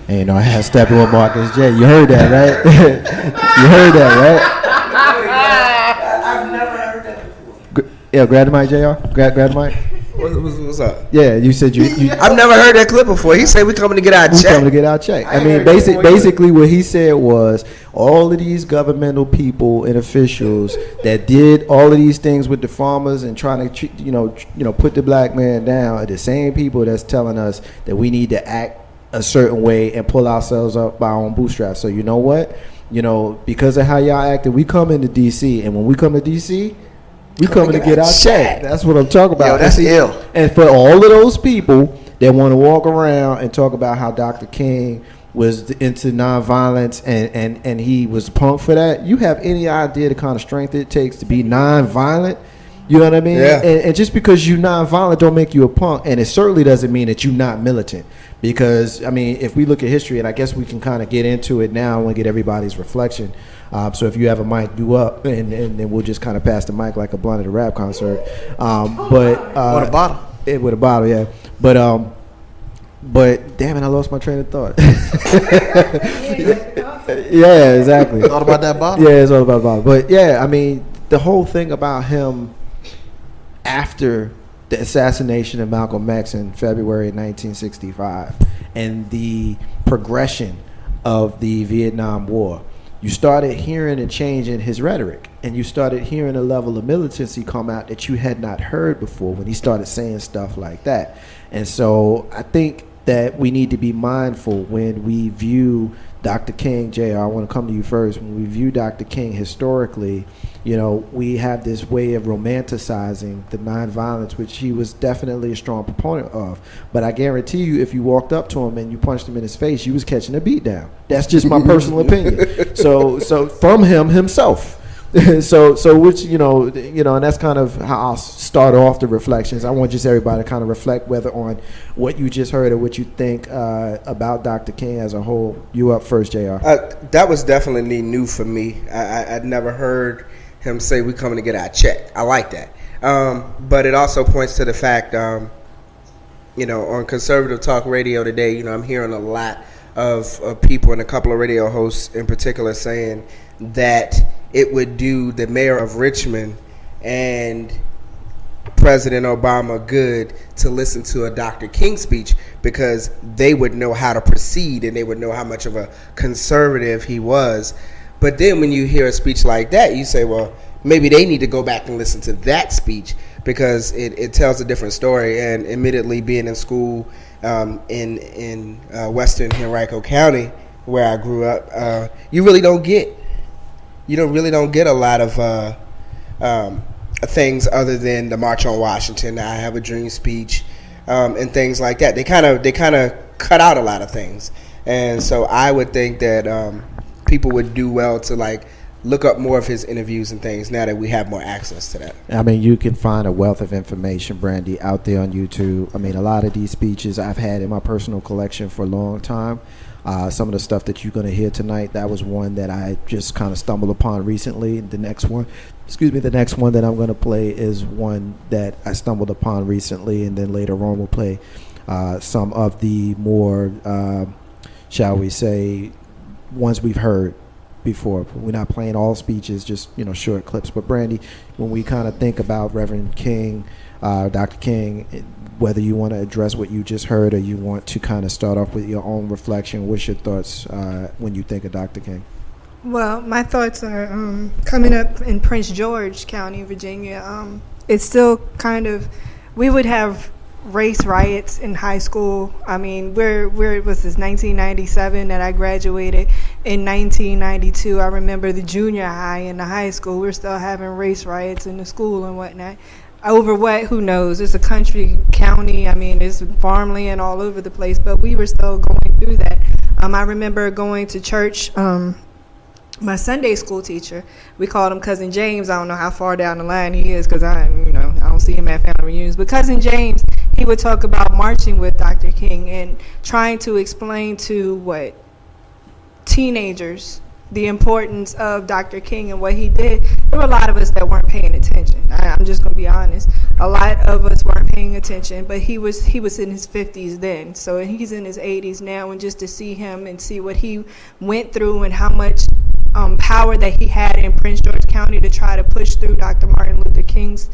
And, I had Steppin with Marcus J. You heard that, right? You heard that, right? I've never heard that before. Yeah, grab the mic, JR. Grab the mic. What's up? Yeah, you said you I've never heard that clip before. He said we coming to get our check. We coming to get our check. I mean, basically what he said was all of these governmental people and officials that did all of these things with the farmers and trying to, put the black man down are the same people that's telling us that we need to act a certain way and pull ourselves up by our own bootstraps. So you know what? Because of how y'all acted, we come into D.C. and when we come to D.C., we coming to get our check. That's what I'm talking about. Yo, that's ill. And for all of those people that want to walk around and talk about how Dr. King was into nonviolence and he was a punk for that, you have any idea the kind of strength it takes to be nonviolent? You know what I mean? Yeah. And just because you're nonviolent don't make you a punk, and it certainly doesn't mean that you're not militant. Because, I mean, if we look at history, and I guess we can kind of get into it now and get everybody's reflection. So if you have a mic, do up, and then we'll just kind of pass the mic like a blunt at a rap concert. With a bottle. With a bottle, yeah. But damn it, I lost my train of thought. Yeah, exactly. It's all about that bottle. Yeah, it's all about the bottle. But yeah, I mean, the whole thing about him after the assassination of Malcolm X in February 1965 and the progression of the Vietnam War, you started hearing a change in his rhetoric, and you started hearing a level of militancy come out that you had not heard before when he started saying stuff like that. And so I think that we need to be mindful when we view Dr. King. JR, I want to come to you first. When we view Dr. King historically, we have this way of romanticizing the nonviolence, which he was definitely a strong proponent of. But I guarantee you, if you walked up to him and you punched him in his face, you was catching a beat down. That's just my personal opinion. So from him himself. So which and that's kind of how I'll start off the reflections. I want just everybody to kind of reflect whether on what you just heard or what you think about Dr. King as a whole. You up first, JR. That was definitely new for me. I'd never heard him say we coming to get our check. I like that. But it also points to the fact, on conservative talk radio today, I'm hearing a lot of people and a couple of radio hosts in particular saying that it would do the mayor of Richmond and President Obama good to listen to a Dr. King speech, because they would know how to proceed and they would know how much of a conservative he was. But then when you hear a speech like that, you say, well, maybe they need to go back and listen to that speech, because it tells a different story. And admittedly, being in school in Western Henrico County, where I grew up, you really don't get a lot of things other than the March on Washington, I Have a Dream speech, and things like that. They kind of cut out a lot of things, and so I would think that people would do well to look up more of his interviews and things now that we have more access to that. I mean, you can find a wealth of information, Brandy, out there on YouTube. I mean, a lot of these speeches I've had in my personal collection for a long time. Some of the stuff that you're going to hear tonight, that was one that I just kind of stumbled upon recently. The next one that I'm going to play is one that I stumbled upon recently, and then later on we'll play some of the more, shall we say, ones we've heard before. We're not playing all speeches, just short clips. But Brandy, when we kind of think about Reverend King, Dr. King, whether you want to address what you just heard or you want to kind of start off with your own reflection, what's your thoughts when you think of Dr. King? Well, my thoughts are coming up in Prince George County, Virginia. It's still kind of, we would have race riots in high school. I mean, where it was this 1997 that I graduated. In 1992, I remember the junior high and the high school. We're still having race riots in the school and whatnot. Over what? Who knows? It's a country county. I mean, there's farmland all over the place, but we were still going through that. I remember going to church. My Sunday school teacher, we called him Cousin James. I don't know how far down the line he is, because I don't see him at family reunions. But Cousin James, he would talk about marching with Dr. King and trying to explain to teenagers the importance of Dr. King and what he did, there were a lot of us that weren't paying attention. I'm just going to be honest. A lot of us weren't paying attention, but he was in his 50s then. So he's in his 80s now, and just to see him and see what he went through and how much power that he had in Prince George County to try to push through Dr. Martin Luther King's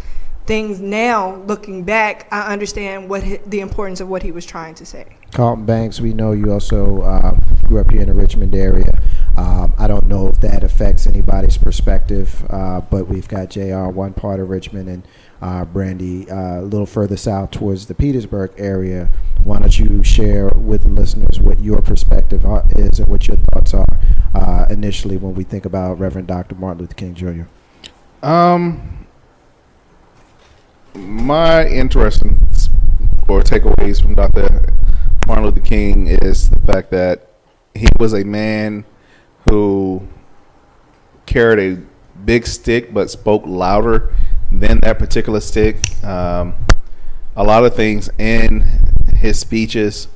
things. Now, looking back, I understand the importance of what he was trying to say. Carlton Banks, we know you also grew up here in the Richmond area. I don't know if that affects anybody's perspective, but we've got JR one part of Richmond and Brandy a little further south towards the Petersburg area. Why don't you share with the listeners what your perspective is and what your thoughts are initially when we think about Reverend Dr. Martin Luther King Jr.? My interesting or takeaways from Dr. Martin Luther King is the fact that he was a man who carried a big stick but spoke louder than that particular stick. A lot of things in his speeches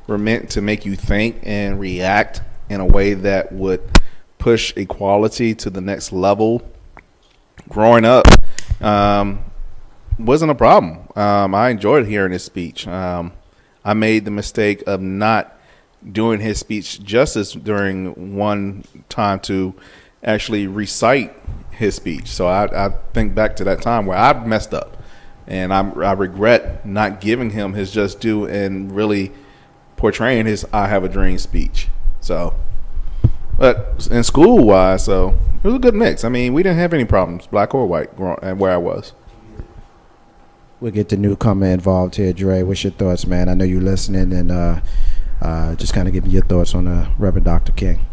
were meant to make you think and react in a way that would push equality to the next level. Growing up wasn't a problem. I enjoyed hearing his speech. I made the mistake of not doing his speech justice during one time to actually recite his speech. So I think back to that time where I messed up, and I regret not giving him his just due and really portraying his "I Have a Dream" speech. So, but in school wise, so it was a good mix. I mean, we didn't have any problems, black or white, where I was. We'll get the newcomer involved here. Dre, what's your thoughts, man? I know you're listening, and just kind of give me your thoughts on Reverend Dr. King.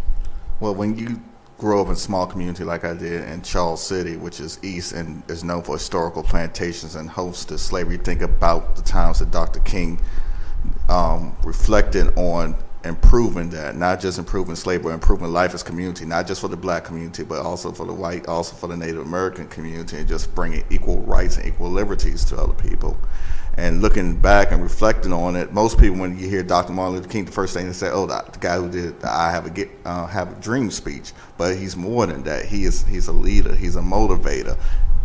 Well, when you grow up in a small community like I did in Charles City, which is east and is known for historical plantations and hosts to slavery, think about the times that Dr. King reflected on improving that, not just improving slavery, but improving life as community, not just for the black community, but also for the white, also for the Native American community, and just bringing equal rights and equal liberties to other people. And looking back and reflecting on it, most people, when you hear Dr. Martin Luther King, the first thing they say, "Oh, the guy who did the I Have a Dream" speech. But he's more than that. He's a leader. He's a motivator.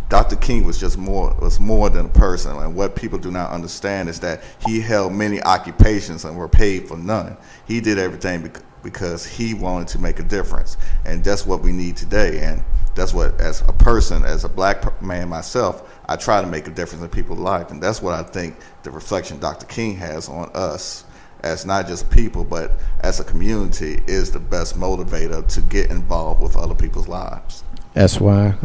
Dr. King was more than a person. And what people do not understand is that he held many occupations and were paid for none. He did everything because he wanted to make a difference. And that's what we need today. And that's what, as a person, as a black man myself, I try to make a difference in people's life. And that's what I think the reflection Dr. King has on us as not just people, but as a community, is the best motivator to get involved with other people's lives. That's why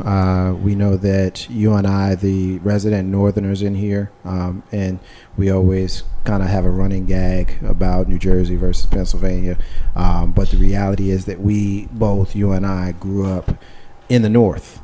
we know that you and I, the resident Northerners in here, and we always kind of have a running gag about New Jersey versus Pennsylvania. But the reality is that we both, you and I, grew up in the North.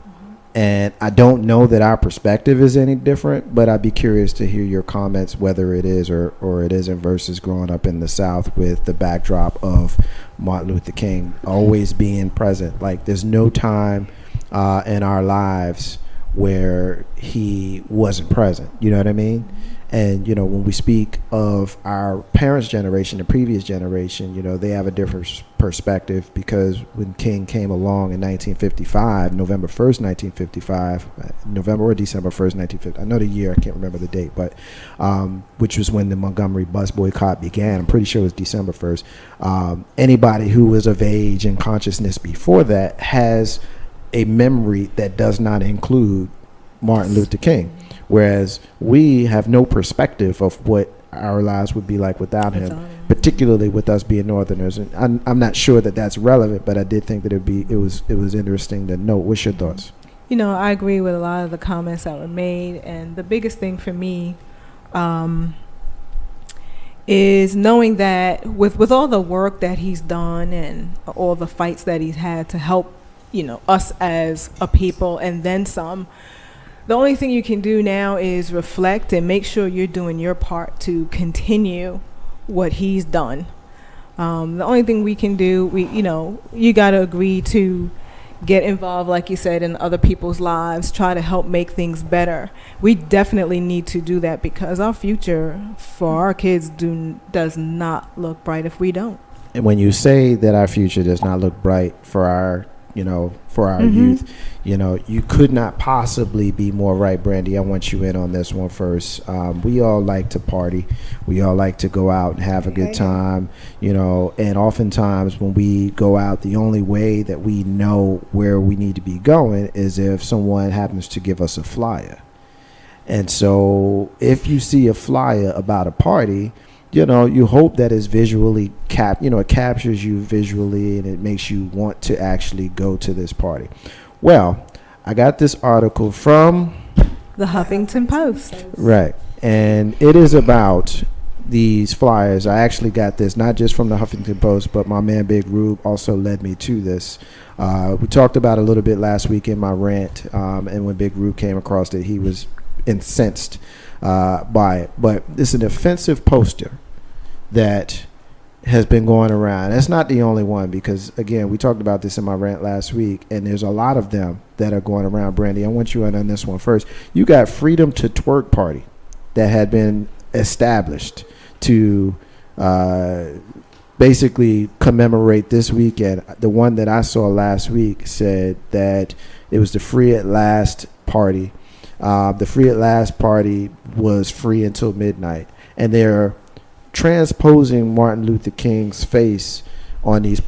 And I don't know that our perspective is any different, but I'd be curious to hear your comments, whether it is or it isn't, versus growing up in the South with the backdrop of Martin Luther King always being present. Like, there's no time in our lives where he wasn't present. You know what I mean? And, you know, when we speak of our parents' generation, the previous generation, you know, they have a different perspective, because when King came along in 1955, November 1st, 1955, November or December 1st, 1950, I know the year, I can't remember the date, but which was when the Montgomery bus boycott began. I'm pretty sure it was December 1st. Anybody who was of age and consciousness before that has a memory that does not include Martin Luther King. Whereas we have no perspective of what our lives would be like without him, particularly with us being Northerners. And I'm not sure that that's relevant, but I did think that it was interesting to note. What's your thoughts? You know, I agree with a lot of the comments that were made, and the biggest thing for me is knowing that with all the work that he's done and all the fights that he's had to help, you know, us as a people and then some. The only thing you can do now is reflect and make sure you're doing your part to continue what he's done. The only thing we can do, you got to agree to get involved, like you said, in other people's lives, try to help make things better. We definitely need to do that, because our future for our kids does not look bright if we don't. And when you say that our future does not look bright for our, youth, you could not possibly be more right, Brandy. I want you in on this one first. We all like to party. We all like to go out and have a good time, and oftentimes when we go out, the only way that we know where we need to be going is if someone happens to give us a flyer. And so if you see a flyer about a party, you hope that it's visually it captures you visually and it makes you want to actually go to this party. Well, I got this article from The Huffington Post. Right. And it is about these flyers. I actually got this not just from the Huffington Post, but my man Big Rube also led me to this. We talked about it a little bit last week in my rant, and when Big Rube came across it, he was incensed by it. But it's an offensive poster that has been going around. That's not the only one, because again, we talked about this in my rant last week, and there's a lot of them that are going around. Brandy, I want you in on this one first. You got Freedom to Twerk Party that had been established to basically commemorate this weekend. The one that I saw last week said that it was the Free at Last party. The Free at Last party was free until midnight, and they're transposing Martin Luther King's face on these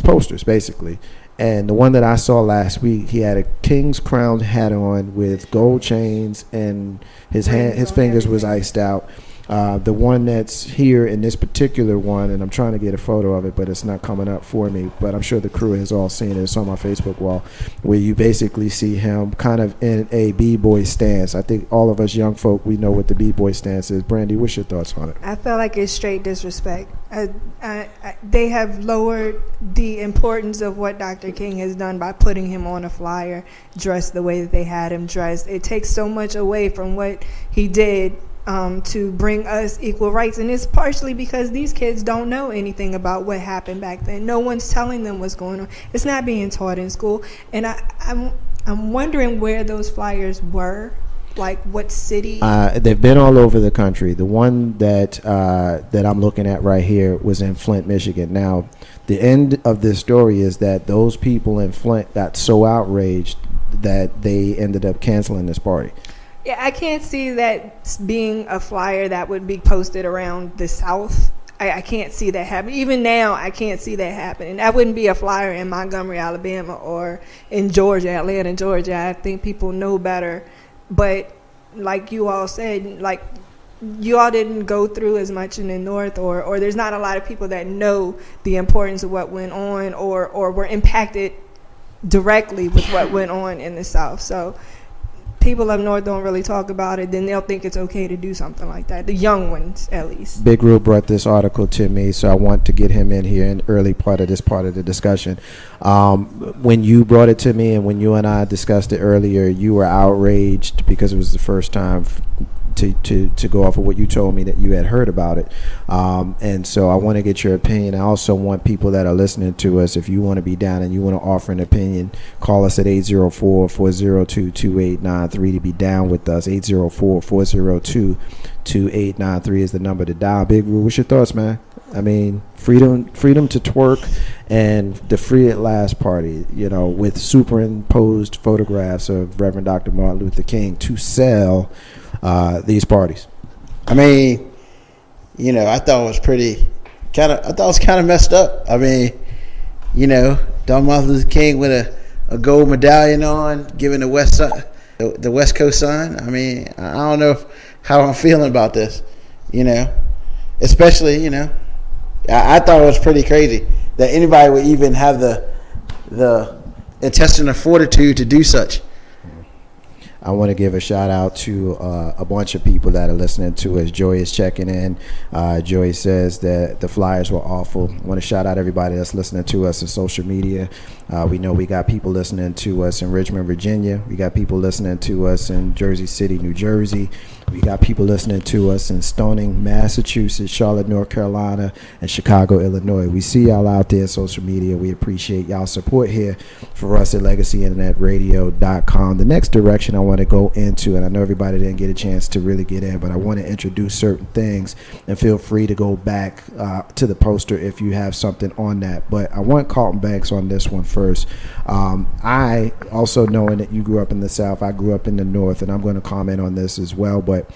posters, basically. And the one that I saw last week, he had a king's crown hat on with gold chains, and his fingers was iced out. The one that's here in this particular one, and I'm trying to get a photo of it, but it's not coming up for me, but I'm sure the crew has all seen it. It's on my Facebook wall, where you basically see him kind of in a b-boy stance. I think all of us young folk, we know what the b-boy stance is. Brandy, what's your thoughts on it? I feel like it's straight disrespect. They have lowered the importance of what Dr. King has done by putting him on a flyer, dressed the way that they had him dressed. It takes so much away from what he did to bring us equal rights, and it's partially because these kids don't know anything about what happened back then. No one's telling them what's going on. It's not being taught in school, and I'm wondering where those flyers were, like what city. They've been all over the country. The one that I'm looking at right here was in Flint, Michigan. Now, the end of this story is that those people in Flint got so outraged that they ended up canceling this party. Yeah, I can't see that being a flyer that would be posted around the South. I can't see that happen. Even now, I can't see that happening. That wouldn't be a flyer in Montgomery, Alabama, or in Georgia, Atlanta, Georgia. I think people know better. But like you all said, like you all didn't go through as much in the North, or there's not a lot of people that know the importance of what went on, or were impacted directly with what went on in the South. So people up north don't really talk about it, then they'll think it's okay to do something like that. The young ones, at least. Big Rube brought this article to me, so I want to get him in here in the early part of the discussion. When you brought it to me and when you and I discussed it earlier, you were outraged because it was the first time to go off of what you told me that you had heard about it. And so I want to get your opinion. I also want people that are listening to us, if you want to be down and you want to offer an opinion, call us at 804-402-2893 to be down with us. 804-402-2893 is the number to dial. Big Rube, what's your thoughts, man? I mean, freedom to twerk and the Free at Last party, with superimposed photographs of Reverend Dr. Martin Luther King to sell these parties. I mean, I thought it was kind of messed up. I mean, Dr. Martin Luther King with a gold medallion on, giving the West Coast sign. I mean, I don't know how I'm feeling about this, especially, I thought it was pretty crazy that anybody would even have the intestinal fortitude to do such. I want to give a shout out to a bunch of people that are listening to us. Joy is checking in. Joy says that the flyers were awful. I want to shout out everybody that's listening to us on social media. We know we got people listening to us in Richmond, Virginia. We got people listening to us in Jersey City, New Jersey. We got people listening to us in Stoning, Massachusetts, Charlotte, North Carolina, and Chicago, Illinois. We see y'all out there on social media. We appreciate y'all support here for us at LegacyInternetRadio.com. The next direction I want want to go into, and I know everybody didn't get a chance to really get in, but I want to introduce certain things, and feel free to go back to the poster if you have something on that. But I want Carlton Banks on this one first. I also, knowing that you grew up in the South, I grew up in the North, and I'm going to comment on this as well, but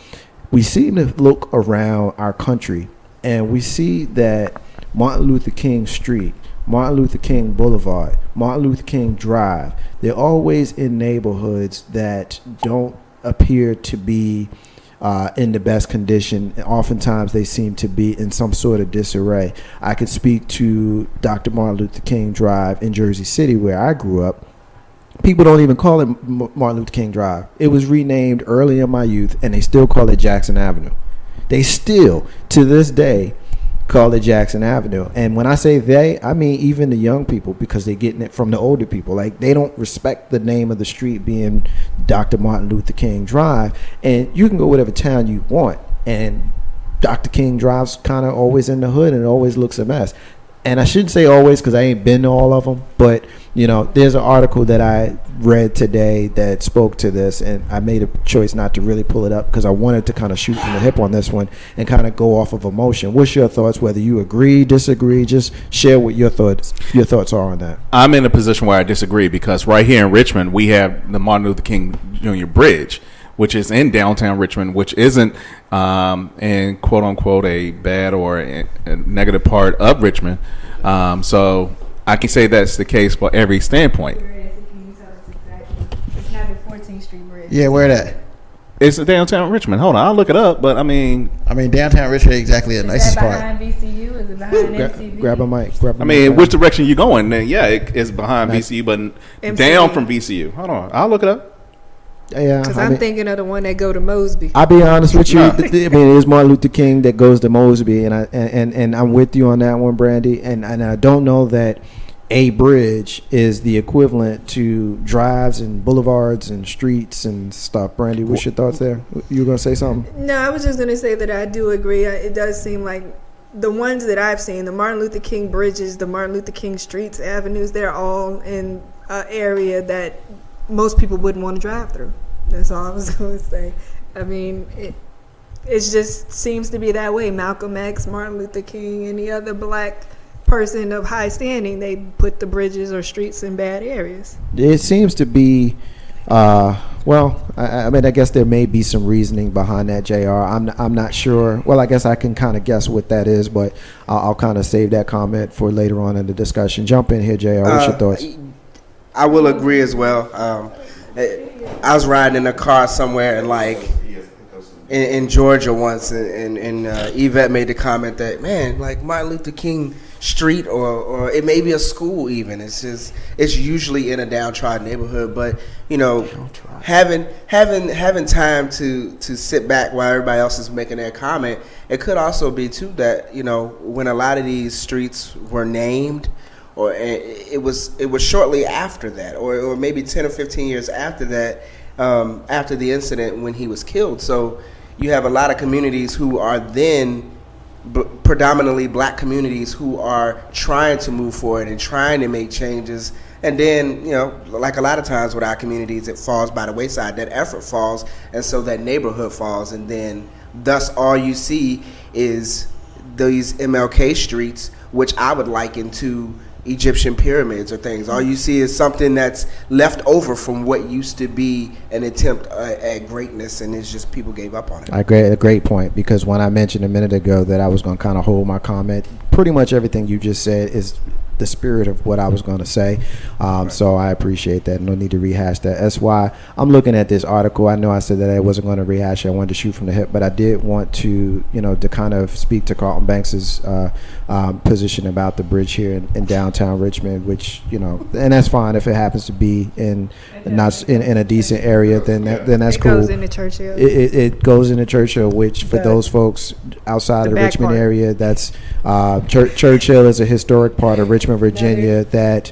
we seem to look around our country and we see that Martin Luther King Street, Martin Luther King Boulevard, Martin Luther King Drive, they're always in neighborhoods that don't appear to be in the best condition. Oftentimes they seem to be in some sort of disarray. I could speak to Dr. Martin Luther King Drive in Jersey City, where I grew up. People don't even call it Martin Luther King Drive. It was renamed early in my youth, and they still call it Jackson Avenue. They still, to this day, call it Jackson Avenue. And when I say they, I mean even the young people, because they're getting it from the older people. Like, they don't respect the name of the street being Dr. Martin Luther King Drive. And you can go whatever town you want, and Dr. King Drive's kind of always in the hood, and it always looks a mess. And I shouldn't say always, because I ain't been to all of them, but there's an article that I read today that spoke to this, and I made a choice not to really pull it up because I wanted to kind of shoot from the hip on this one and kind of go off of emotion. What's your thoughts? Whether you agree, disagree, just share what your thoughts are on that. I'm in a position where I disagree, because right here in Richmond we have the Martin Luther King Jr. Bridge, which is in downtown Richmond, which isn't in quote unquote a bad or a negative part of Richmond. So I can say that's the case for every standpoint. It's not the 14th Street Bridge. Yeah, where that? It's downtown Richmond. Hold on, I'll look it up. But I mean, downtown Richmond ain't exactly the nicest part. Behind VCU? Is it behind MCV? Grab a mic. Which direction you going? Then yeah, it's behind VCU, but down from VCU. Hold on, I'll look it up. Yeah, because I'm thinking of the one that go to Mosby. I'll be honest with you. It is Martin Luther King that goes to Mosby, and I'm with you on that one, Brandy. And I don't know that a bridge is the equivalent to drives and boulevards and streets and stuff. Brandy, what's your thoughts there? You were gonna say something? No, I was just gonna say that I do agree. It does seem like the ones that I've seen, the Martin Luther King bridges, the Martin Luther King streets, avenues, they're all in an area that most people wouldn't want to drive through. That's all I was going to say. I mean, it just seems to be that way. Malcolm X, Martin Luther King, any other black person of high standing, they put the bridges or streets in bad areas. It seems to be, I guess there may be some reasoning behind that, JR. I'm not sure. Well, I guess I can kind of guess what that is, but I'll kind of save that comment for later on in the discussion. Jump in here, JR. What's your thoughts? I will agree as well. I was riding in a car somewhere in Georgia once, and Yvette made the comment that, man, like Martin Luther King Street, or it may be a school even. It's usually in a downtrodden neighborhood, but having time to sit back while everybody else is making their comment, it could also be too that when a lot of these streets were named, or it was shortly after that, or maybe 10 or 15 years after that, after the incident when he was killed. So you have a lot of communities who are then predominantly black communities who are trying to move forward and trying to make changes. And then, like a lot of times with our communities, it falls by the wayside. That effort falls, and so that neighborhood falls. And then thus all you see is these MLK streets, which I would liken to Egyptian pyramids or things. All you see is something that's left over from what used to be an attempt at greatness, and it's just people gave up on it. I agree. A great point, because when I mentioned a minute ago that I was going to kind of hold my comment, pretty much everything you just said is the spirit of what I was going to say. So I appreciate that. No need to rehash that. That's why I'm looking at this article. I know I said that I wasn't going to rehash it. I wanted to shoot from the hip, but I did want to, to kind of speak to Carlton Banks's position about the bridge here in downtown Richmond, which, and that's fine if it happens to be in a decent area, then that's cool. It goes into Churchill. It goes into Churchill, which for those folks outside of the Richmond area, that's Churchill is a historic part of Richmond. Richmond, Virginia, that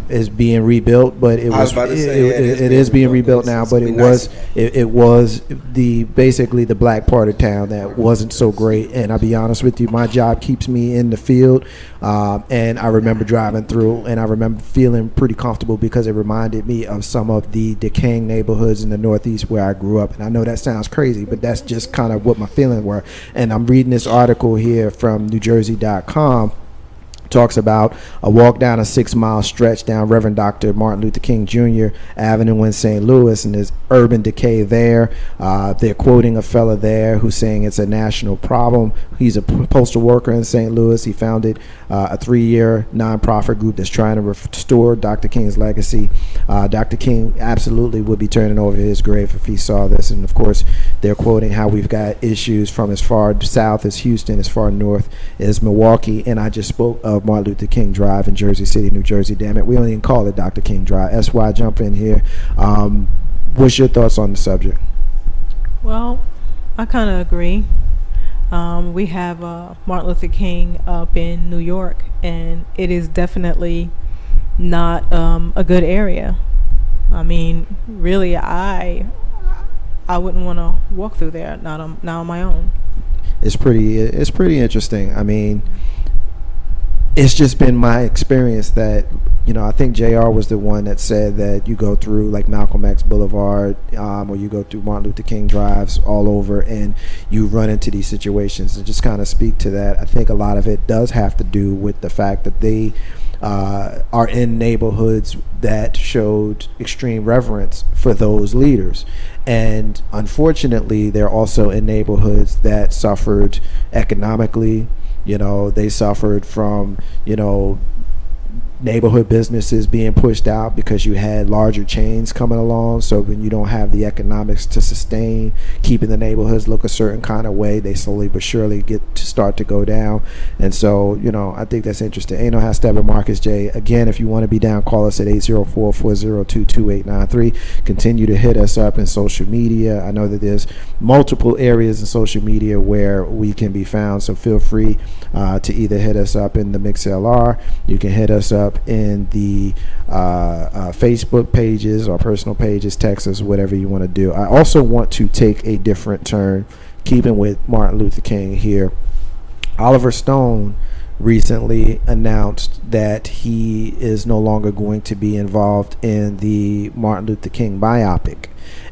is being rebuilt. But it I was was, about to say, it is being rebuilt now. But it was it was basically the black part of town that wasn't so great. And I'll be honest with you, my job keeps me in the field, and I remember driving through, and I remember feeling pretty comfortable because it reminded me of some of the decaying neighborhoods in the Northeast where I grew up. And I know that sounds crazy, but that's just kind of what my feelings were. And I'm reading this article here from NewJersey.com. Talks about a walk down a 6-mile stretch down Reverend Dr. Martin Luther King Jr. Avenue in St. Louis, and there's urban decay there. They're quoting a fella there who's saying it's a national problem. He's a postal worker in St. Louis. He founded a 3-year nonprofit group that's trying to restore Dr. King's legacy. Dr. King absolutely would be turning over his grave if he saw this. And of course, they're quoting how we've got issues from as far south as Houston, as far north as Milwaukee. And I just spoke of Martin Luther King Drive in Jersey City, New Jersey. Damn it, we don't even call it Dr. King Drive. That's why I jump in here. What's your thoughts on the subject? Well, I kind of agree. We have Martin Luther King up in New York, and it is definitely not a good area. I mean, really, I wouldn't want to walk through there, not on my own. It's pretty interesting. I mean, it's just been my experience that, I think JR was the one that said that you go through like Malcolm X Boulevard, or you go through Martin Luther King drives all over, and you run into these situations. And just kind of speak to that, I think a lot of it does have to do with the fact that they are in neighborhoods that showed extreme reverence for those leaders. And unfortunately, they're also in neighborhoods that suffered economically. They suffered from, neighborhood businesses being pushed out because you had larger chains coming along. So when you don't have the economics to sustain keeping the neighborhoods look a certain kind of way, they slowly but surely start to go down. And so, I think that's interesting. Ain't no how Steppin, Marcus J. Again, if you want to be down, call us at 804-402-2893. Continue to hit us up in social media. I know that there's multiple areas in social media where we can be found, so feel free to either hit us up in the MixLR. You can hit us up in the Facebook pages or personal pages, text us, whatever you want to do. I also want to take a different turn, keeping with Martin Luther King here. Oliver Stone recently announced that he is no longer going to be involved in the Martin Luther King biopic.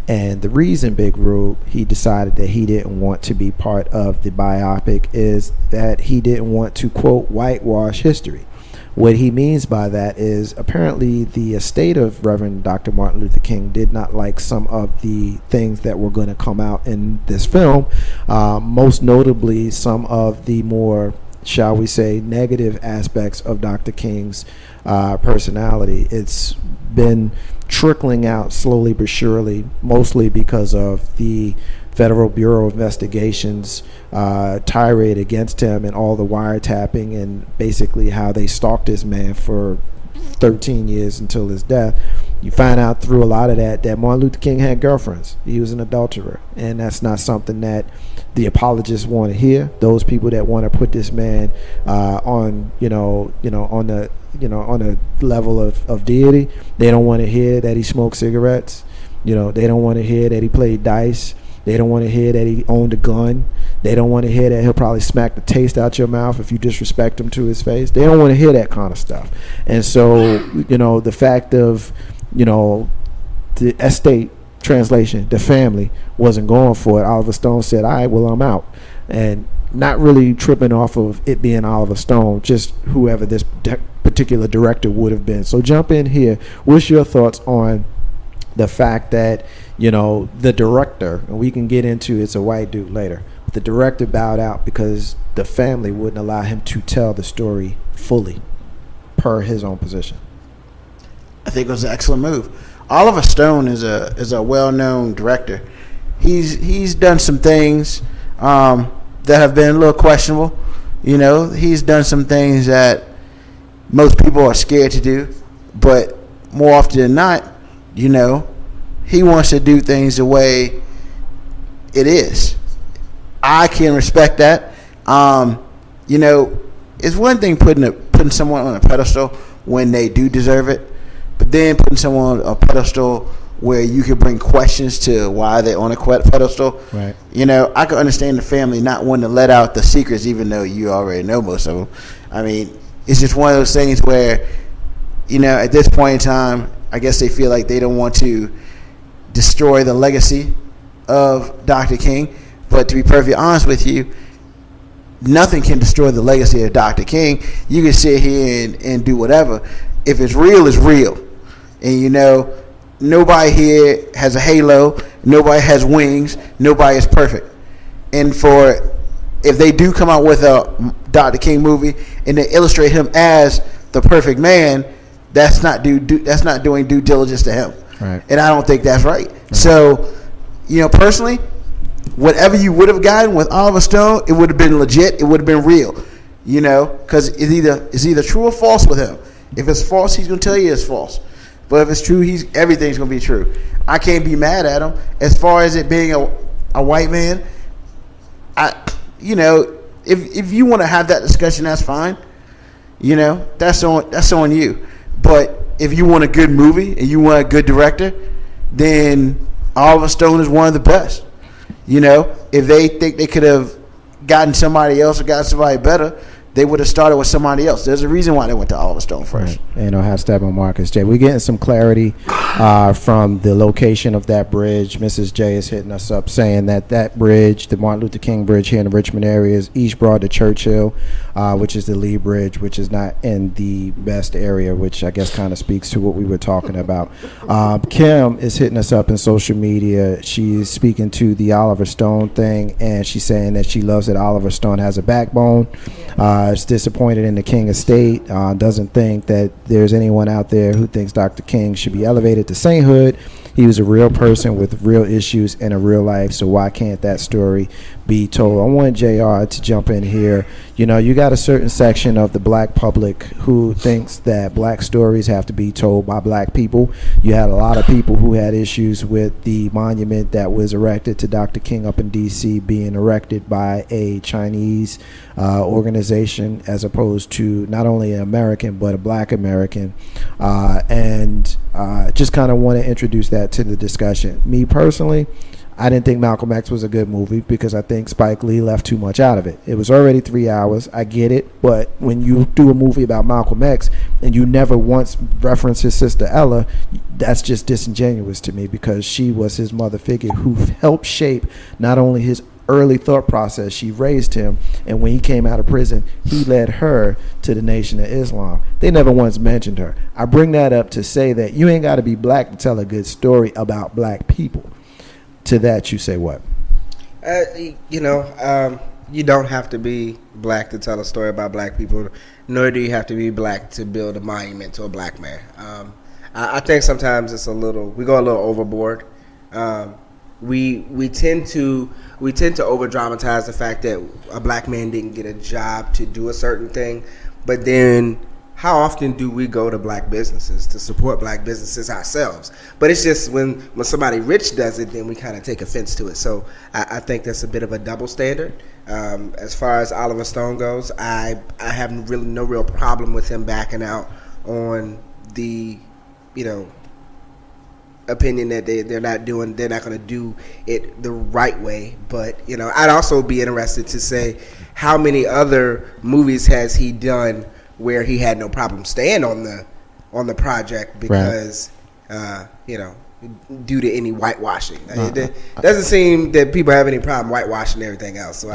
And the reason, Big Rube, he decided that he didn't want to be part of the biopic is that he didn't want to, quote, whitewash history. What he means by that is apparently the estate of Reverend Dr. Martin Luther King did not like some of the things that were going to come out in this film, most notably some of the more, shall we say, negative aspects of Dr. King's personality. It's been trickling out slowly but surely, mostly because of the Federal Bureau of Investigation's tirade against him and all the wiretapping and basically how they stalked this man for 13 years until his death. You find out through a lot of that Martin Luther King had girlfriends. He was an adulterer, and that's not something that the apologists want to hear. Those people that want to put this man on a level of deity, they don't want to hear that he smoked cigarettes. They don't want to hear that he played dice. They don't want to hear that he owned a gun. They don't want to hear that he'll probably smack the taste out your mouth if you disrespect him to his face. They don't want to hear that kind of stuff. And so, the fact of, the estate, translation, the family wasn't going for it. Oliver Stone said, all right, well, I'm out. And not really tripping off of it being Oliver Stone, just whoever this particular director would have been. So jump in here. What's your thoughts on the fact that, the director, and we can get into it's a white dude later, but the director bowed out because the family wouldn't allow him to tell the story fully per his own position? I think it was an excellent move. Oliver Stone is a well-known director. He's done some things that have been a little questionable. He's done some things that most people are scared to do, but more often than not, he wants to do things the way it is. I can respect that. It's one thing putting putting someone on a pedestal when they do deserve it, but then putting someone on a pedestal where you can bring questions to why they're on a pedestal. Right. You know, I can understand the family not wanting to let out the secrets, even though you already know most of them. I mean, it's just one of those things where, you know, at this point in time, I guess they feel like they don't want to destroy the legacy of Dr. King. But to be perfectly honest with you, nothing can destroy the legacy of Dr. King. You can sit here and do whatever. If it's real, it's real. And, you know, nobody here has a halo. Nobody has wings. Nobody is perfect. And if they do come out with a Dr. King movie and they illustrate him as the perfect man, that's not doing due diligence to him. Right. And I don't think that's right. So, you know, personally, whatever you would have gotten with Oliver Stone, it would have been legit. It would have been real, you know, because it's either true or false with him. If it's false, he's going to tell you it's false. But if it's true, everything's going to be true. I can't be mad at him. As far as it being a white man, you know, if you want to have that discussion, that's fine. You know, that's on you. But if you want a good movie and you want a good director, then Oliver Stone is one of the best. You know, if they think they could have gotten somebody else or gotten somebody better, they would have started with somebody else. There's a reason why they went to Oliver Stone first. Right. You know, have Steppin Marcus J. We're getting some clarity from the location of that bridge. Mrs. J is hitting us up saying that bridge, the Martin Luther King Bridge here in the Richmond area, is East Broad to Churchill, which is the Lee Bridge, which is not in the best area, which I guess kind of speaks to what we were talking about. Kim is hitting us up in social media. She's speaking to the Oliver Stone thing, and she's saying that she loves that Oliver Stone has a backbone. Is disappointed in the King estate, doesn't think that there's anyone out there who thinks Dr. King should be elevated to sainthood. He was a real person with real issues in a real life, so why can't that story be told? I want JR to jump in here. You know, you got a certain section of the black public who thinks that black stories have to be told by black people. You had a lot of people who had issues with the monument that was erected to Dr. King up in D.C. being erected by a Chinese organization as opposed to not only an American but a black American, and just kind of want to introduce that to the discussion. Me personally, I didn't think Malcolm X was a good movie because I think Spike Lee left too much out of it. It was already 3 hours. I get it. But when you do a movie about Malcolm X and you never once reference his sister Ella, that's just disingenuous to me because she was his mother figure who helped shape not only his early thought process, she raised him, and when he came out of prison, he led her to the Nation of Islam. They never once mentioned her. I bring that up to say that you ain't got to be black to tell a good story about black people. To that, you say what? You know, you don't have to be black to tell a story about black people, nor do you have to be black to build a monument to a black man. I think sometimes we go a little overboard. We tend to over dramatize the fact that a black man didn't get a job to do a certain thing, but then how often do we go to black businesses to support black businesses ourselves? But it's just when somebody rich does it, then we kind of take offense to it. So I think that's a bit of a double standard. As far as Oliver Stone goes, I have really no real problem with him backing out on the, you know, opinion that they're not going to do it the right way. But, you know, I'd also be interested to say how many other movies has he done where he had no problem staying on the project because you know, due to any whitewashing. It doesn't seem that people have any problem whitewashing everything else. So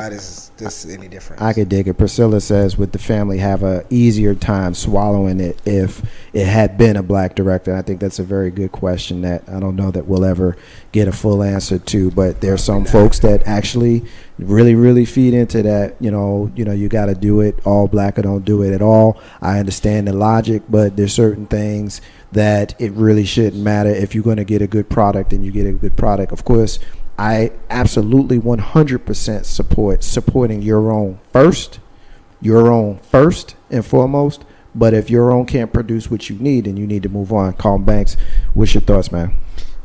this any difference? I could dig it. Priscilla says, would the family have a easier time swallowing it if it had been a black director? I think that's a very good question that I don't know that we'll ever get a full answer to. But there's some folks that actually really, really feed into that. You know, you got to do it all black or don't do it at all. I understand the logic, but there's certain things that it really shouldn't matter. If you're going to get a good product, and you get a good product. Of course, I absolutely 100% support supporting your own first and foremost. But if your own can't produce what you need, then you need to move on. Colin Banks, what's your thoughts, man?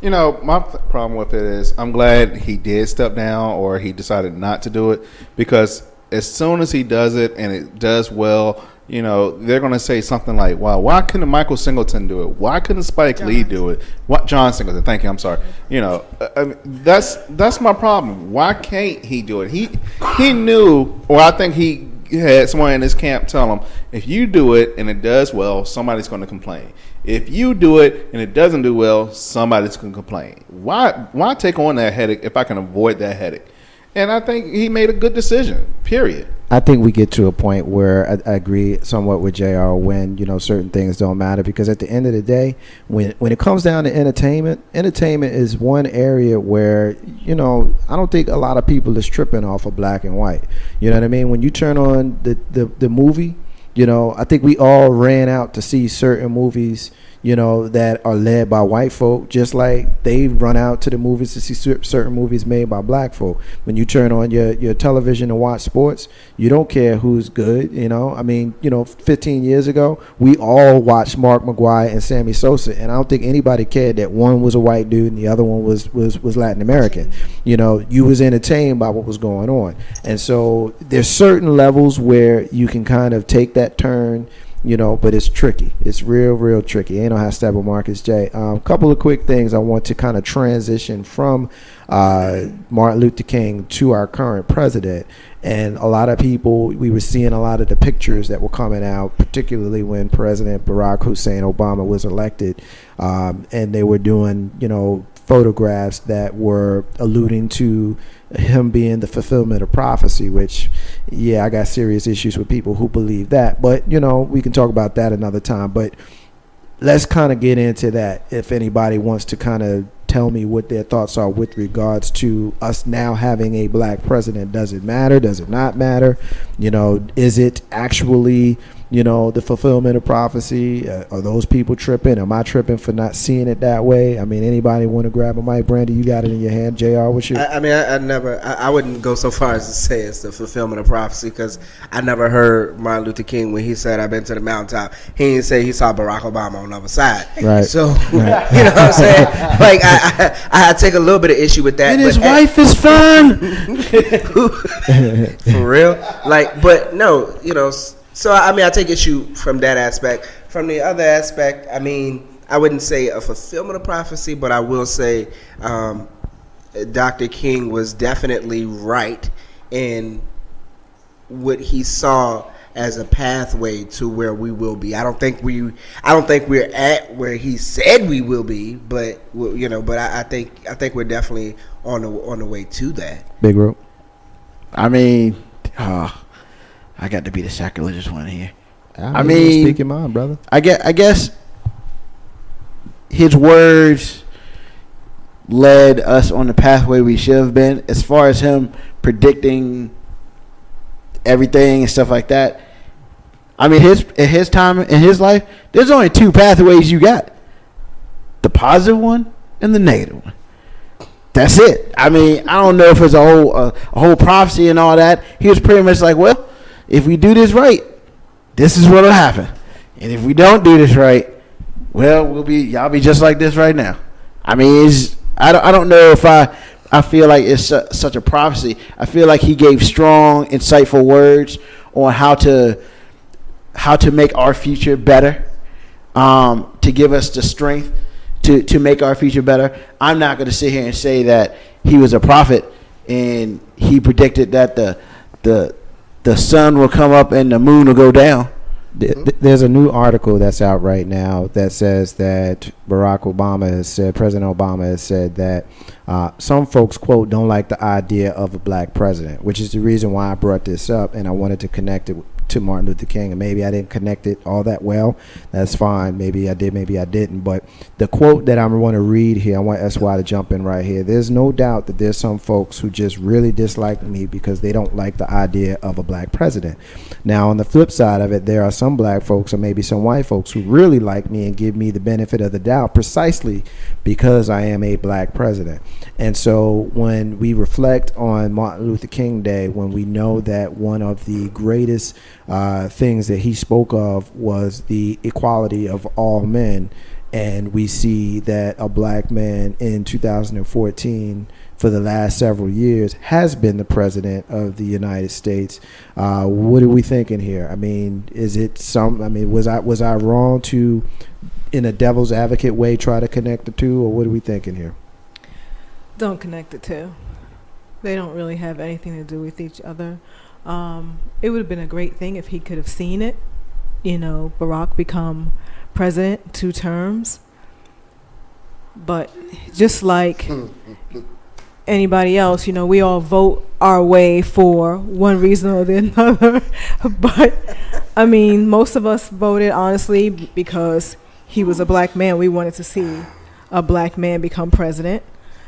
You know, my problem with it is I'm glad he did step down or he decided not to do it, because as soon as he does it and it does well, they're going to say something like, "Well, why couldn't Michael Singleton do it? Why couldn't Spike Lee do it? What John Singleton? Thank you. I'm sorry. That's my problem. Why can't he do it? He knew, or I think he had someone in his camp tell him, if you do it and it does well, somebody's going to complain. If you do it and it doesn't do well, somebody's going to complain. Why take on that headache if I can avoid that headache? And I think he made a good decision, period. I think we get to a point where I agree somewhat with JR when, certain things don't matter, because at the end of the day, when it comes down to entertainment is one area where, I don't think a lot of people is tripping off of black and white. You know what I mean? When you turn on the movie, I think we all ran out to see certain movies, that are led by white folk, just like they run out to the movies to see certain movies made by black folk. When you turn on your television and watch sports, you don't care who's good. 15 years ago, we all watched Mark McGwire and Sammy Sosa, and I don't think anybody cared that one was a white dude and the other one was Latin American. You was entertained by what was going on. And so there's certain levels where you can kind of take that turn, but it's tricky. It's real tricky. Ain't no how step with Marcus J. Couple of quick things I want to kind of transition from Martin Luther King to our current president. And a lot of people, we were seeing a lot of the pictures that were coming out, particularly when President Barack Hussein Obama was elected, and they were doing, photographs that were alluding to him being the fulfillment of prophecy, which, I got serious issues with people who believe that. But, we can talk about that another time. But let's kind of get into that. If anybody wants to kind of tell me what their thoughts are with regards to us now having a black president. Does it matter? Does it not matter? Is it actually, the fulfillment of prophecy? Are those people tripping? Am I tripping for not seeing it that way? I mean, anybody want to grab a mic? Brandy, you got it in your hand. JR, what's your... I wouldn't go so far as to say it's the fulfillment of prophecy, because I never heard Martin Luther King when he said, I've been to the mountaintop. He didn't say he saw Barack Obama on the other side. Right. So, you know what I'm saying? Like, I take a little bit of issue with that. And his wife is fun. For real? Like, but no, so, I take issue from that aspect. From the other aspect, I wouldn't say a fulfillment of prophecy, but I will say Dr. King was definitely right in what he saw as a pathway to where we will be. I don't think we're at where he said we will be, but I think we're definitely on the way to that. Big Rope. I got to be the sacrilegious one here. Speak your mind, brother. I guess his words led us on the pathway we should have been, as far as him predicting everything and stuff like that. His time in his life, there's only two pathways you got: the positive one and the negative one. That's it. I don't know if it's a whole prophecy and all that. He was pretty much like, well, if we do this right, this is what'll happen, and if we don't do this right, well, y'all be just like this right now. I don't know if I feel like it's such a prophecy. I feel like he gave strong, insightful words on how to make our future better, to give us the strength to make our future better. I'm not going to sit here and say that he was a prophet and he predicted that the sun will come up and the moon will go down. There's a new article that's out right now that says that President Obama has said that some folks, quote, don't like the idea of a black president, which is the reason why I brought this up, and I wanted to connect it to Martin Luther King, and maybe I didn't connect it all that well. That's fine. Maybe I did, maybe I didn't. But the quote that I'm going to read here, I want SY to jump in right here. There's no doubt that there's some folks who just really dislike me because they don't like the idea of a black president. Now, on the flip side of it, there are some black folks or maybe some white folks who really like me and give me the benefit of the doubt precisely because I am a black president. And so when we reflect on Martin Luther King Day, when we know that one of the greatest things that he spoke of was the equality of all men, and we see that a black man in 2014 for the last several years has been the president of the United States. What are we thinking here? I mean, is it was I wrong to, in a devil's advocate way, try to connect the two, or what are we thinking here? Don't connect the two. They don't really have anything to do with each other. It would have been a great thing if he could have seen it. Barack become president 2 terms. But just like anybody else, we all vote our way for one reason or the another. But, I mean, most of us voted, honestly, because he was a black man. We wanted to see a black man become president.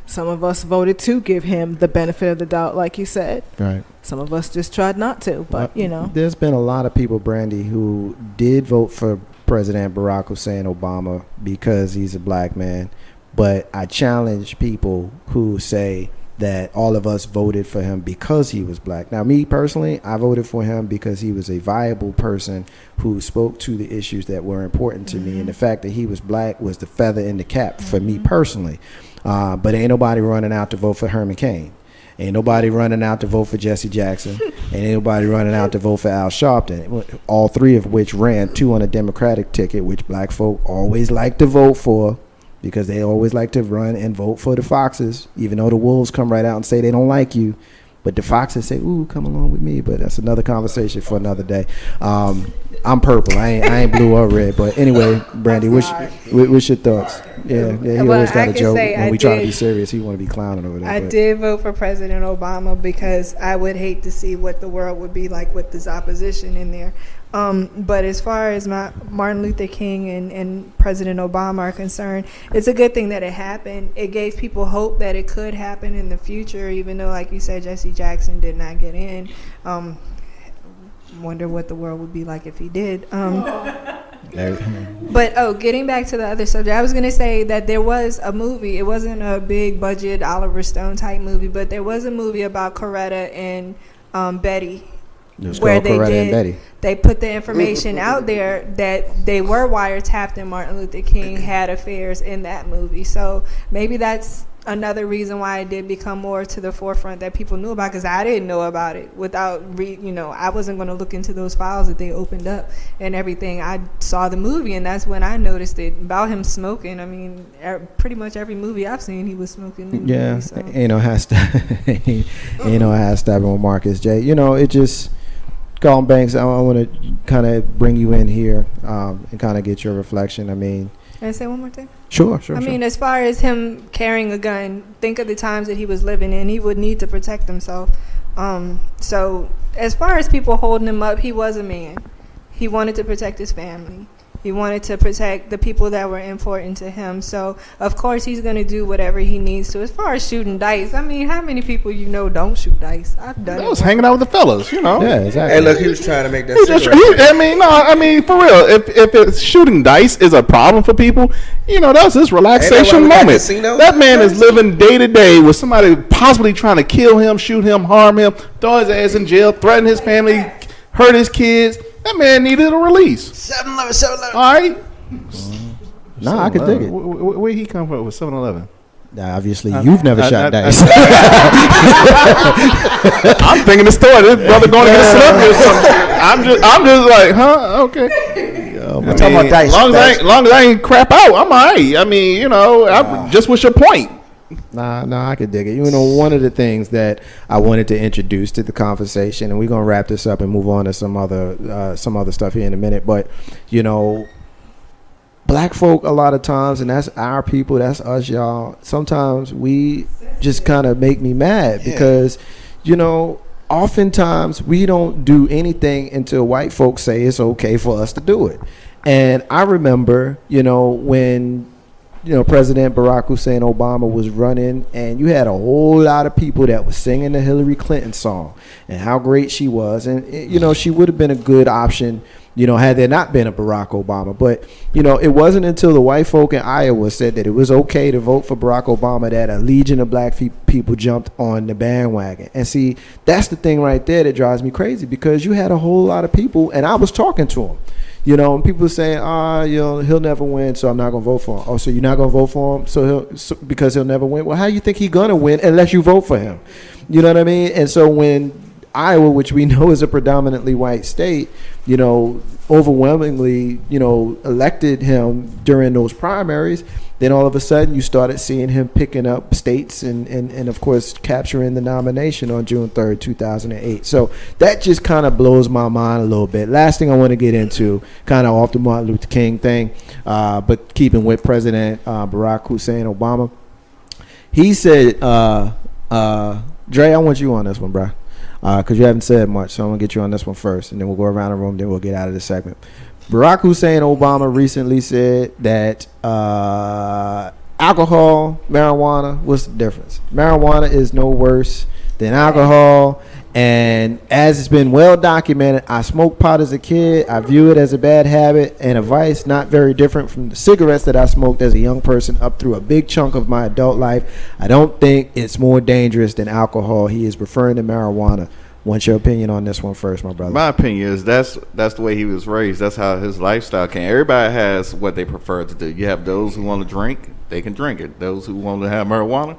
Some of us voted to give him the benefit of the doubt, like you said. Right. Some of us just tried not to, but, There's been a lot of people, Brandy, who did vote for President Barack Hussein Obama because he's a black man. But I challenge people who say that all of us voted for him because he was black. Now, me personally, I voted for him because he was a viable person who spoke to the issues that were important to me. And the fact that he was black was the feather in the cap for me personally. But ain't nobody running out to vote for Herman Cain. Ain't nobody running out to vote for Jesse Jackson. Ain't nobody running out to vote for Al Sharpton. All 3 of which ran 2 on a Democratic ticket, which black folk always like to vote for, because they always like to run and vote for the Foxes, even though the Wolves come right out and say they don't like you. But the Foxes say, ooh, come along with me. But that's another conversation for another day. I'm purple. I ain't blue or red. But anyway, Brandy, what's your thoughts? Yeah, he always got a joke. When we try to be serious, he want to be clowning over there. I did vote for President Obama because I would hate to see what the world would be like with this opposition in there. But as far as Martin Luther King and President Obama are concerned, it's a good thing that it happened. It gave people hope that it could happen in the future, even though, like you said, Jesse Jackson did not get in. Wonder what the world would be like if he did. But getting back to the other subject, I was going to say that there was a movie. It wasn't a big budget Oliver Stone type movie, but there was a movie about Coretta and Betty. Where they put the information out there that they were wiretapped and Martin Luther King had affairs in that movie. So maybe that's another reason why it did become more to the forefront that people knew about, because I didn't know about it I wasn't going to look into those files that they opened up and everything. I saw the movie, and that's when I noticed it about him smoking. I mean, pretty much every movie I've seen, he was smoking. Movie, so. Has Steppin with Marcus J. It just, Colin Banks, I want to kind of bring you in here and kind of get your reflection. I mean, can I say one more thing? Sure. I mean, as far as him carrying a gun, think of the times that he was living in. He would need to protect himself. So as far as people holding him up, he was a man. He wanted to protect his family. He wanted to protect the people that were important to him. So, of course, he's going to do whatever he needs to. As far as shooting dice, I mean, how many people don't shoot dice? I've done it. I was hanging out with the fellas, Yeah, exactly. Hey, look, he was trying to make that for real. If it's shooting dice is a problem for people, that's his relaxation moment. That man is living day to day with somebody possibly trying to kill him, shoot him, harm him, throw his ass in jail, threaten his family, hurt his kids. That man needed a release. 7-Eleven. All right. Nah, I can dig it. Where he come from with 7-Eleven? Obviously, you've never shot dice. I'm thinking the story. This brother going to get a Slurpee or something. I'm just like, huh? Okay. We're talking about dice. Long as I ain't crap out, I'm all right. I mean, just what's your point? Nah, I could dig it. One of the things that I wanted to introduce to the conversation, and we're gonna wrap this up and move on to some other stuff here in a minute. But black folk, a lot of times, and that's our people, that's us, y'all. Sometimes we just kind of make me mad because, oftentimes we don't do anything until white folks say it's okay for us to do it. And I remember, when President Barack Hussein Obama was running, and you had a whole lot of people that was singing the Hillary Clinton song and how great she was. And, she would have been a good option, had there not been a Barack Obama. But, it wasn't until the white folk in Iowa said that it was okay to vote for Barack Obama that a legion of black people jumped on the bandwagon. And see, that's the thing right there that drives me crazy, because you had a whole lot of people, and I was talking to them. You know, and people are saying, you know, he'll never win, so I'm not going to vote for him. Oh, so you're not going to vote for him because he'll never win? Well, how do you think he's going to win unless you vote for him? You know what I mean? And so when Iowa, which we know is a predominantly white state, you know, overwhelmingly, you know, elected him during those primaries, then all of a sudden you started seeing him picking up states and of course capturing the nomination on June 3rd, 2008. So that just kind of blows my mind a little bit. Last thing I want to get into, kind of off the Martin Luther King thing, but keeping with President Barack Hussein Obama. He said, Dre, I want you on this one, bro. Because you haven't said much, so I'm going to get you on this one first, and then we'll go around the room, then we'll get out of this segment. Barack Hussein Obama recently said that alcohol, marijuana, what's the difference? Marijuana is no worse than alcohol, and as it's been well documented, I smoked pot as a kid. I view it as a bad habit and a vice, not very different from the cigarettes that I smoked as a young person up through a big chunk of my adult life. I don't think it's more dangerous than alcohol. He is referring to marijuana. What's your opinion on this one first, my brother? My opinion is that's the way he was raised. That's how his lifestyle came. Everybody has what they prefer to do. You have those who want to drink, they can drink it. Those who want to have marijuana.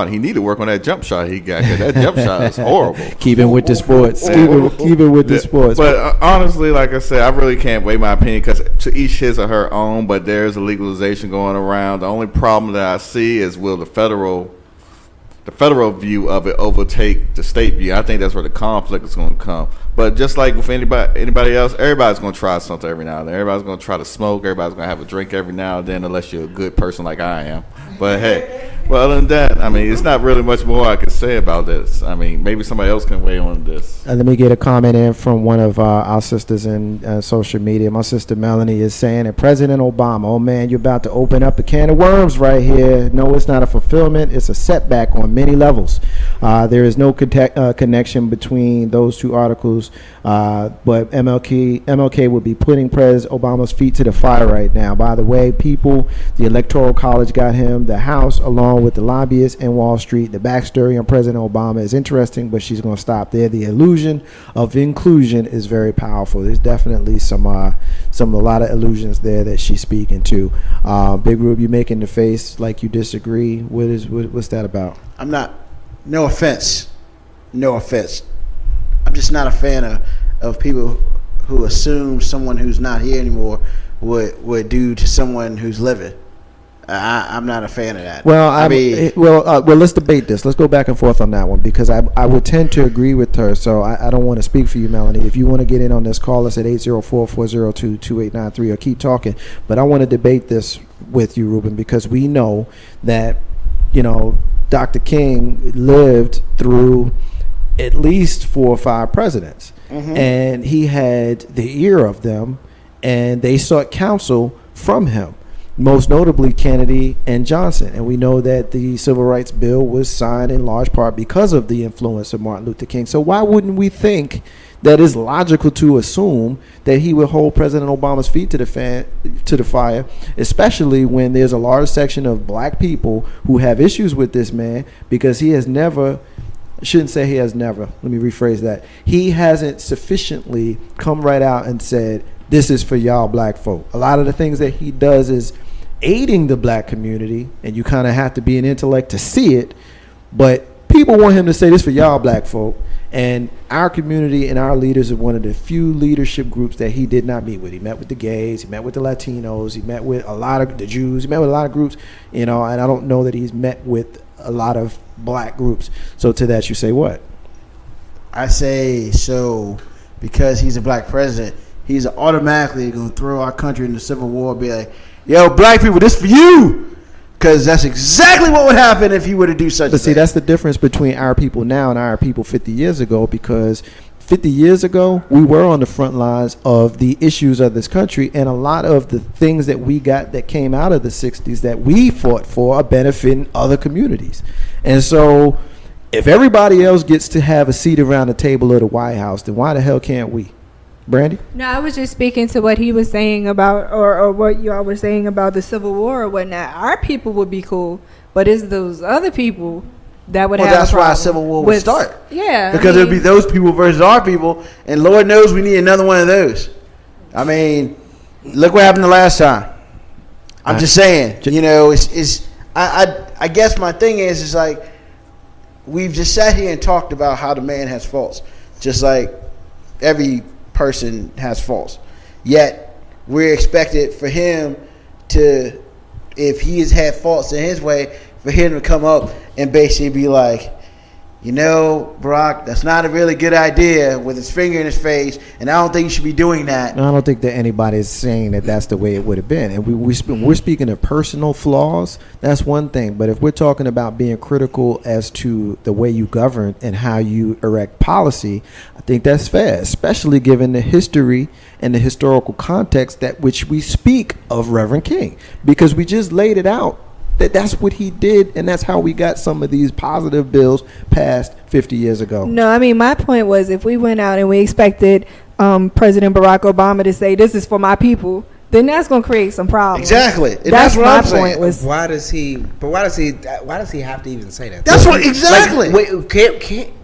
He need to work on that jump shot he got. 'Cause that jump shot is horrible. Keeping with the sports. Keep it with the sports. But honestly, like I said, I really can't weigh my opinion because to each his or her own. But there's a legalization going around. The only problem that I see is will the federal view of it overtake the state view. I think that's where the conflict is going to come. But just like with anybody else, everybody's going to try something every now and then. Everybody's going to try to smoke. Everybody's going to have a drink every now and then, unless you're a good person like I am. But hey, well, other than that, I mean, it's not really much more I can say about this. I mean, maybe somebody else can weigh on this. Let me get a comment in from one of our sisters in social media. My sister Melanie is saying that President Obama, oh man, you're about to open up a can of worms right here. No, it's not a fulfillment. It's a setback on many levels. There is no connection between those two articles, but MLK would be putting President Obama's feet to the fire right now. By the way, people, the Electoral College got him the House along with the lobbyists in Wall Street. The backstory on President Obama is interesting, but she's going to stop there. The illusion of inclusion is very powerful. There's definitely a lot of illusions there that she's speaking to. Big Rube, you making the face like you disagree. What's that about? I'm not. No offense. I'm just not a fan of people who assume someone who's not here anymore would do to someone who's living. I'm not a fan of that. Well, let's debate this. Let's go back and forth on that one because I would tend to agree with her. So I don't want to speak for you, Melanie. If you want to get in on this, call us at 804-402-2893 or keep talking. But I want to debate this with you, Ruben, because we know that, you know, Dr. King lived through at least 4 or 5 presidents, and he had the ear of them, and they sought counsel from him. Most notably Kennedy and Johnson. And we know that the Civil Rights Bill was signed in large part because of the influence of Martin Luther King. So why wouldn't we think that it's logical to assume that he would hold President Obama's feet to the fire, especially when there's a large section of black people who have issues with this man because he has never, I shouldn't say he has never, let me rephrase that. He hasn't sufficiently come right out and said, this is for y'all black folk. A lot of the things that he does is aiding the black community, and you kind of have to be an intellect to see it, but people want him to say this for y'all black folk, and our community and our leaders are one of the few leadership groups that he did not meet with. He met with the gays, he met with the Latinos, he met with a lot of the Jews, he met with a lot of groups, you know, and I don't know that he's met with a lot of black groups. So to that you say what? I say so because he's a black president, he's automatically going to throw our country into civil war, be like, yo, black people, this for you. Because that's exactly what would happen if he were to do such a thing. But see, that's the difference between our people now and our people 50 years ago, because 50 years ago, we were on the front lines of the issues of this country, and a lot of the things that we got that came out of the 60s that we fought for are benefiting other communities. And so if everybody else gets to have a seat around the table of the White House, then why the hell can't we? Brandy? No, I was just speaking to what he was saying about, or what y'all were saying about the Civil War or whatnot. Our people would be cool, but it's those other people that would have a problem. Well, that's why a Civil War would start. Yeah. Because it would be those people versus our people, and Lord knows we need another one of those. I mean, Look what happened the last time. I'm just saying, you know, I guess my thing is like, we've just sat here and talked about how the man has faults, just like every person has faults. Yet we're expected for him to, if he has had faults in his way, for him to come up and basically be like, you know, Barack, that's not a really good idea, with his finger in his face, and I don't think you should be doing that. I don't think that anybody is saying that that's the way it would have been. And we're speaking of personal flaws. That's one thing. But if we're talking about being critical as to the way you govern and how you erect policy, I think that's fair, especially given the history and the historical context that which we speak of Reverend King, because we just laid it out. That's what he did, and that's how we got some of these positive bills passed 50 years ago. No, I mean, my point was, if we went out and we expected President Barack Obama to say, this is for my people, then that's going to create some problems. Exactly. And that's what my I'm point. saying. Was Why does he have to even say that? That's what exactly. Like, wait,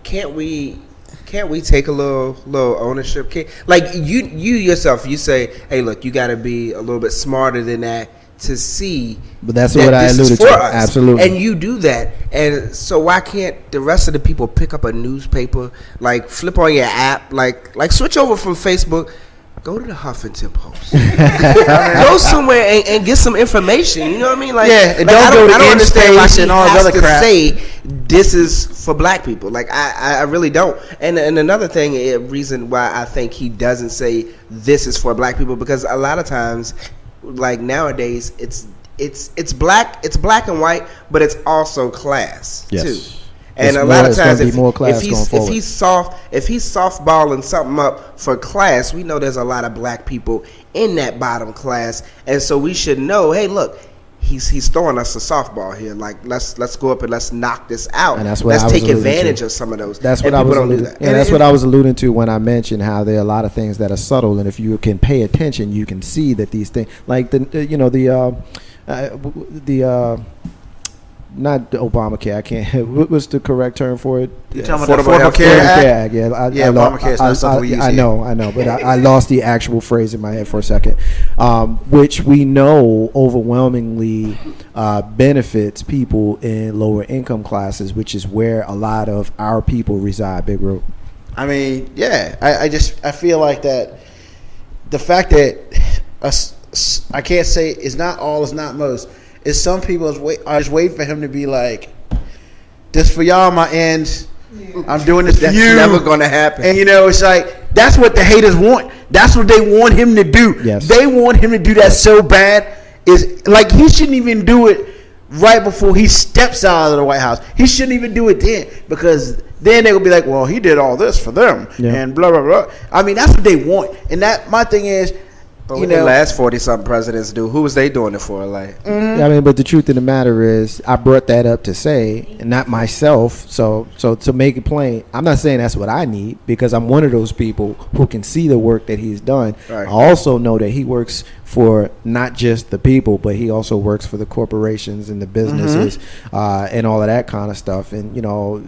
can't we take a little ownership? Like you yourself, you say, hey, look, you got to be a little bit smarter than that to see. But that's that what I this alluded is for to. us. Absolutely. And you do that. And so why can't the rest of the people pick up a newspaper, like flip on your app, like switch over from Facebook, go to the Huffington Post, go somewhere and get some information. You know what I mean? Like, yeah, and like, don't go to InSpace and all he that has other to crap. say this is for black people. Like I really don't. And another thing, a reason why I think he doesn't say this is for black people, because a lot of times, like nowadays, it's black and white, but it's also class too. And It's a lot of times, if he's softballing something up for class, we know there's a lot of black people in that bottom class, and so we should know, hey, look, he's throwing us a softball here. Like let's go up and let's knock this out. And that's what let's take advantage of some of those. That's what I was what I was alluding to when I mentioned how there are a lot of things that are subtle, and if you can pay attention, you can see that these things, like not the Obamacare. I can't. What was the correct term for it? You're talking about the Affordable Care Act? Yeah, Obamacare is not something we use. I know, but I lost the actual phrase in my head for a second, which we know overwhelmingly benefits people in lower income classes, which is where a lot of our people reside. Big Root. I mean, yeah, I feel like that the fact that I can't say it's not all, it's not most. Is some people are just waiting for him to be like, this for y'all, my ends. I'm doing this for you. That's never going to happen. And, you know, it's like, that's what the haters want. That's what they want him to do. Yes. They want him to do that so bad. Is like, he shouldn't even do it right before he steps out of the White House. He shouldn't even do it then, because then they will be like, well, he did all this for them and blah, blah, blah. I mean, that's what they want. And that, my thing is, but the last 40-something presidents do, who was they doing it for? Like, I mean, but the truth of the matter is, I brought that up to say, and not myself. So to make it plain, I'm not saying that's what I need, because I'm one of those people who can see the work that he's done. Right. I also know that he works for not just the people, but he also works for the corporations and the businesses and all of that kind of stuff. And you know,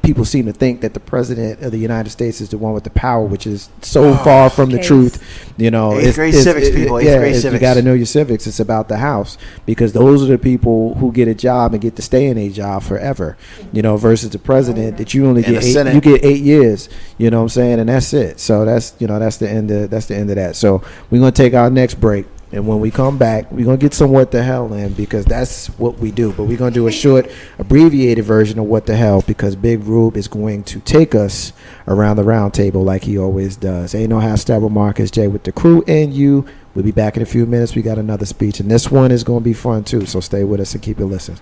people seem to think that the president of the United States is the one with the power, which is so far from the truth. You know, Eighth grade civics, people. You got to know your civics. It's about the House, because those are the people who get a job and get to stay in a job forever. You know, versus the president that you only get 8 years. You know what I'm saying, and that's it. So that's the end of that. So we're gonna take our next break. And when we come back, we're going to get some What the Hell in, because that's what we do. But we're going to do a short, abbreviated version of What the Hell, because Big Rube is going to take us around the round table like he always does. Ain't no hashtag with Marcus J with the crew and you. We'll be back in a few minutes. We got another speech, and this one is going to be fun too. So stay with us and keep it listening.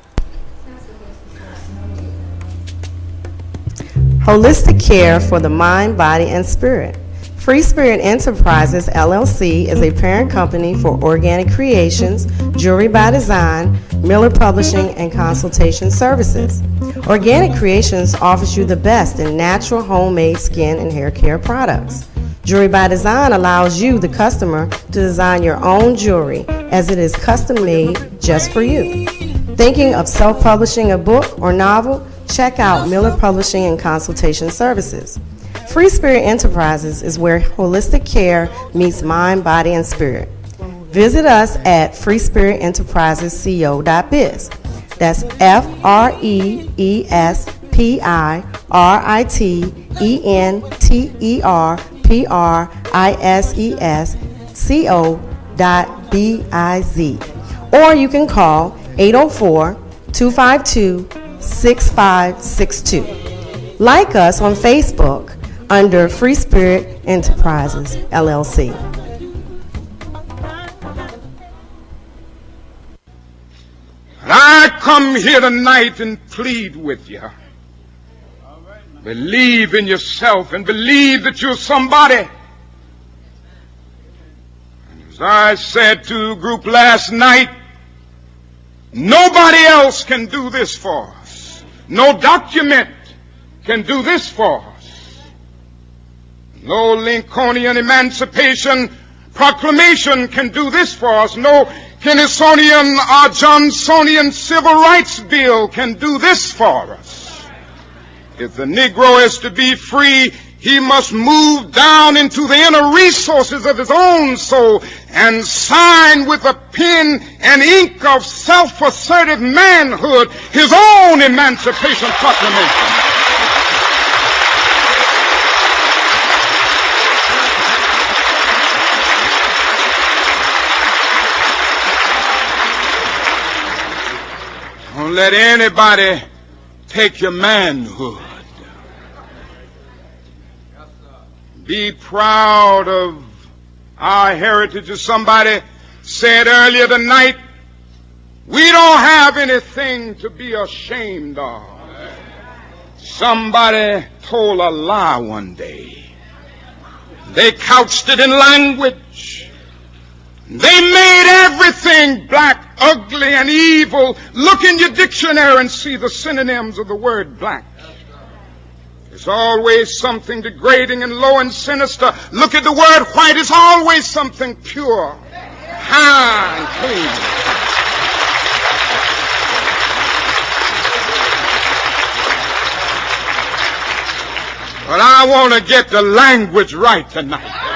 Holistic care for the mind, body, and spirit. Free Spirit Enterprises, LLC is a parent company for Organic Creations, Jewelry by Design, Miller Publishing, and Consultation Services. Organic Creations offers you the best in natural, homemade skin and hair care products. Jewelry by Design allows you, the customer, to design your own jewelry, as it is custom made just for you. Thinking of self-publishing a book or novel? Check out Miller Publishing and Consultation Services. Free Spirit Enterprises is where holistic care meets mind, body, and spirit. Visit us at freespiritenterprisesco.biz. That's FRESPIRIENTERPRISESCO.biz. Or you can call 804-252-6562. Like us on Facebook under Free Spirit Enterprises, LLC. I come here tonight and plead with you. Believe in yourself and believe that you're somebody. As I said to a group last night, nobody else can do this for us. No document can do this for us. No Lincolnian Emancipation Proclamation can do this for us. No Kennysonian or Johnsonian Civil Rights Bill can do this for us. If the Negro is to be free, he must move down into the inner resources of his own soul and sign with a pen and ink of self-assertive manhood his own Emancipation Proclamation. Don't let anybody take your manhood. Be proud of our heritage. As somebody said earlier tonight, we don't have anything to be ashamed of. Somebody told a lie one day. They couched it in language. They made everything black, ugly, and evil. Look in your dictionary and see the synonyms of the word black. There's always something degrading and low and sinister. Look at the word white. It's always something pure, high, and clean. But I want to get the language right tonight.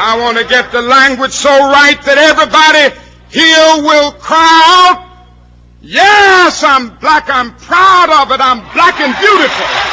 I want to get the language so right that everybody here will cry out, yes, I'm black, I'm proud of it, I'm black and beautiful.